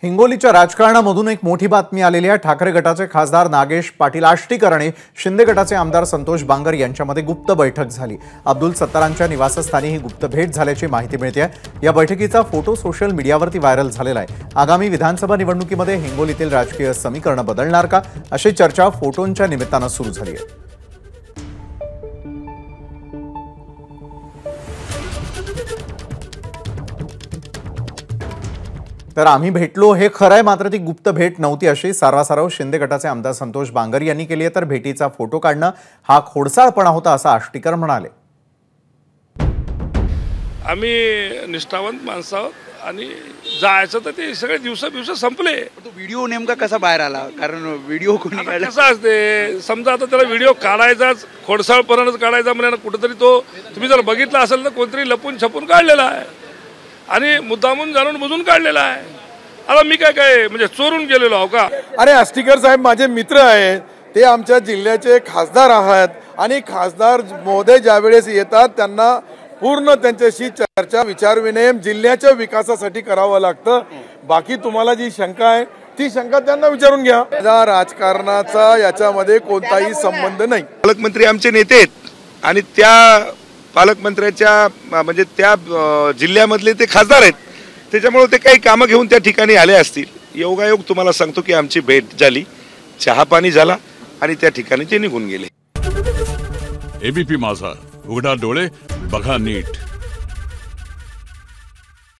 हिंगोलीच्या राजकारणामधून एक मोठी बातमी आलेली आहे। ठाकरे गटाचे खासदार नागेश पाटील आष्टीकर आणि शिंदे गटाचे आमदार संतोष बांगर यांच्यामध्ये गुप्त बैठक झाली। अब्दुल सत्तारांच्या निवासस्थानी ही गुप्त भेट झाल्याची माहिती मिळते आहे। या बैठकीचा फोटो सोशल मीडियावरती व्हायरल झालेला आहे। आगामी विधानसभा निवडणुकीमध्ये हिंगोलीतील राजकीय समीकरण बदलणार का, अशी चर्चा फोटोंच्या निमित्तानं सुरू झाली आहे। तर आम्ही भेटलो हे खरं आहे, मात्र ती गुप्त भेट नव्हती अशी सारवासारव शिंदे गटाचे आमदार संतोष बांगर यांनी केली आहे। तर भेटीचा फोटो काढणं हा खोडसाळपणा होता असं आष्टीकर म्हणाले। आम्ही निष्ठावंत माणसं आहोत आणि जायचं तर ते सगळे दिवस संपले। तो व्हिडिओ नेमका कसा बाहेर आला? कारण व्हिडिओ कोणी काढला कसा असते, समजा आता त्याला व्हिडिओ काढायचाच खोडसाळपणाच काढायचा म्हणजे कुठेतरी तो तुम्ही जर बघितला असेल तर कोणतरी लपून छपून काढलेला आहे आणि मुद्दामून जाणून बुजून काढलेला आहे। आता मी काय म्हणजे चोरून गेलेलो आहो का? अरे आष्टीकर साहेब माझे मित्र आहेत, ते आमच्या जिल्ह्याचे खासदार आहेत आणि खासदार महोदय ज्यावेळेस येतात त्यांना पूर्ण त्यांच्याशी चर्चा विचारविनिमय जिल्ह्याच्या विकासासाठी करावं लागतं। बाकी तुम्हाला जी शंका आहे ती शंका त्यांना विचारून घ्या। या राजकारणाचा याच्यामध्ये कोणताही संबंध नाही। पालकमंत्री आमचे नेते आहेत आणि त्या पालकमंत्र्याच्या म्हणजे त्या जिल्ह्यामधले ते खासदार आहेत, त्याच्यामुळे ते काही कामं घेऊन त्या ठिकाणी आले असतील। योगायोग तुम्हाला सांगतो की आमची भेट झाली, चहा पाणी झाला आणि त्या ठिकाणी ते निघून गेले। एबीपी माझा, उघडा डोळे बघा नीट।